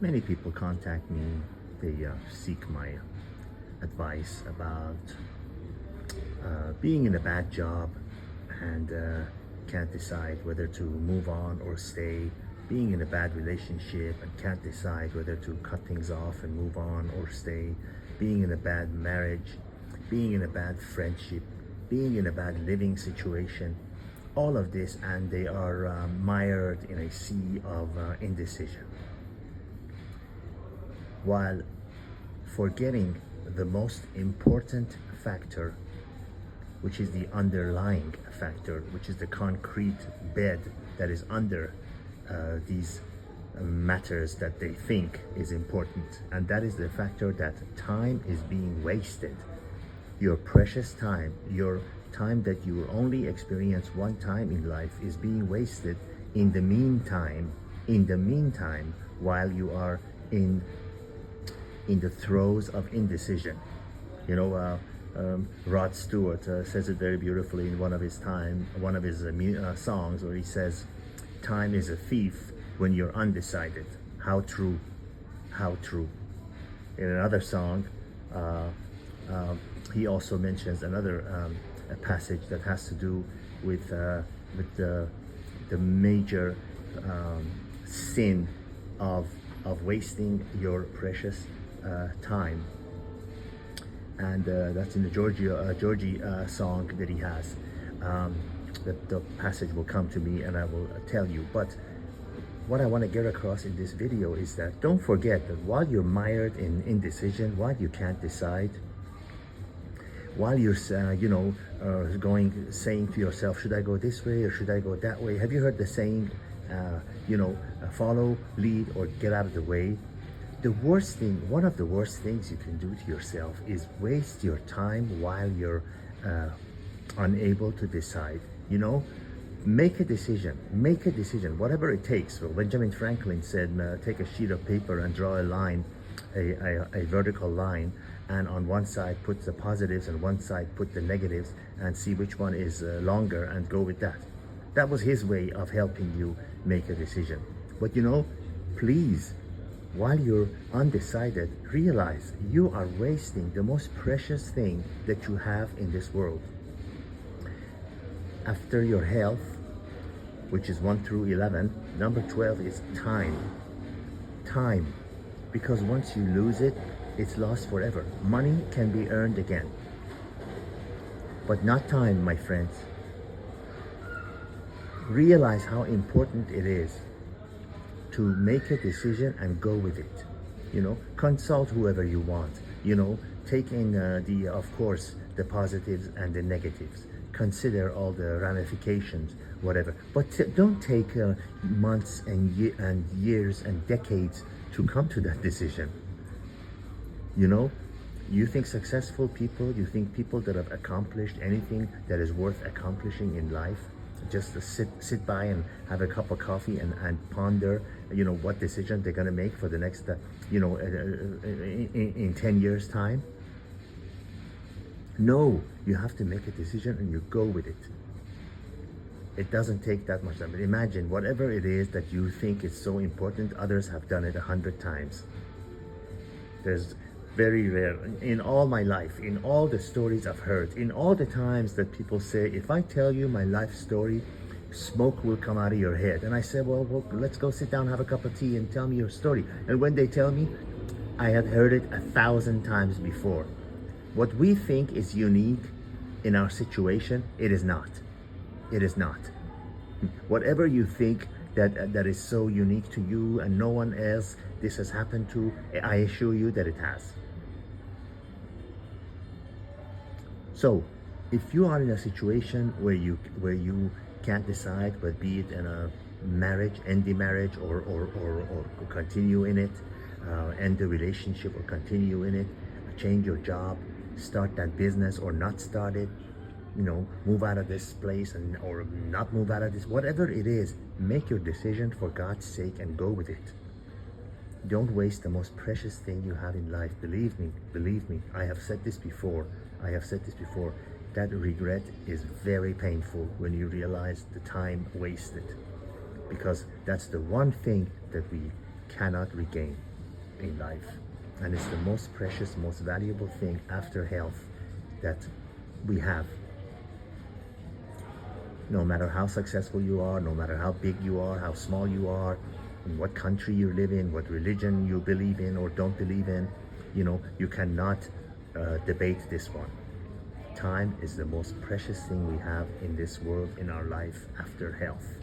Many people contact me, they seek my advice about being in a bad job and can't decide whether to move on or stay, being in a bad relationship and can't decide whether to cut things off and move on or stay, being in a bad marriage, being in a bad friendship, being in a bad living situation, all of this, and they are mired in a sea of indecision, while forgetting the most important factor, which is the underlying factor, which is the concrete bed that is under these matters that they think is important. And that is the factor that time is being wasted. Your precious time, your time that you will only experience one time in life, is being wasted in the meantime, while you are in the throes of indecision. You know, Rod Stewart says it very beautifully in one of his songs, where he says, "Time is a thief when you're undecided." How true, how true. In another song, he also mentions another a passage that has to do with the major sin of wasting your precious time, and that's in the Georgie song that he has. The passage will come to me and I will tell you. But what I want to get across in this video is that don't forget that while you're mired in indecision, while you can't decide, while you're saying to yourself, should I go this way or should I go that way? Have you heard the saying, follow, lead, or get out of the way? One of the worst things you can do to yourself is waste your time while you're unable to decide. Make a decision, whatever it takes. Well, Benjamin Franklin said, take a sheet of paper and draw a line, a vertical line, and on one side put the positives and one side put the negatives, and see which one is longer and go with that. That was his way of helping you make a decision. But please, while you're undecided, realize you are wasting the most precious thing that you have in this world. After your health, which is 1 through 11, number 12 is time. Time. Because once you lose it, it's lost forever. Money can be earned again, but not time, my friends. Realize how important it is to make a decision and go with it. Consult whoever you want. Take in of course, the positives and the negatives. Consider all the ramifications, whatever. But don't take months and years and decades to come to that decision. You think successful people, you think people that have accomplished anything that is worth accomplishing in life, just to sit by and have a cup of coffee and ponder, what decision they're going to make for the next, in 10 years' time? No, you have to make a decision and you go with it. It doesn't take that much time. But imagine whatever it is that you think is so important, others have done it 100 times. There's very rare, in all my life, in all the stories I've heard, in all the times that people say, if I tell you my life story, smoke will come out of your head. And I said, well, let's go sit down, have a cup of tea and tell me your story. And when they tell me, I had heard it 1,000 times before. What we think is unique in our situation, it is not. It is not. Whatever you think that is so unique to you and no one else this has happened to, I assure you that it has. So, if you are in a situation where you can't decide, but be it in a marriage, end the marriage, or continue in it, end the relationship or continue in it, change your job, start that business or not start it, move out of this place or not move out of this, whatever it is, make your decision for God's sake and go with it. Don't waste the most precious thing you have in life. Believe me, I have said this before. That regret is very painful when you realize the time wasted, because that's the one thing that we cannot regain in life. And it's the most precious, most valuable thing after health that we have. No matter how successful you are, no matter how big you are, how small you are, in what country you live in, what religion you believe in or don't believe in, you cannot debate this one. Time is the most precious thing we have in this world, in our life, after health.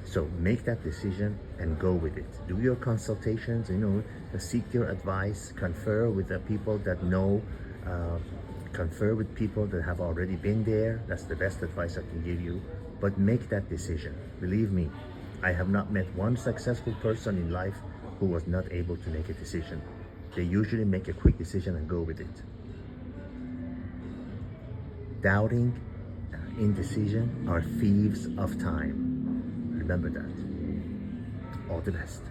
So make that decision and go with it. Do your consultations, seek your advice, confer with the people that know, confer with people that have already been there. That's the best advice I can give you. But make that decision. Believe me, I have not met one successful person in life who was not able to make a decision. They usually make a quick decision and go with it. Doubting, indecision are thieves of time. Remember that. All the best.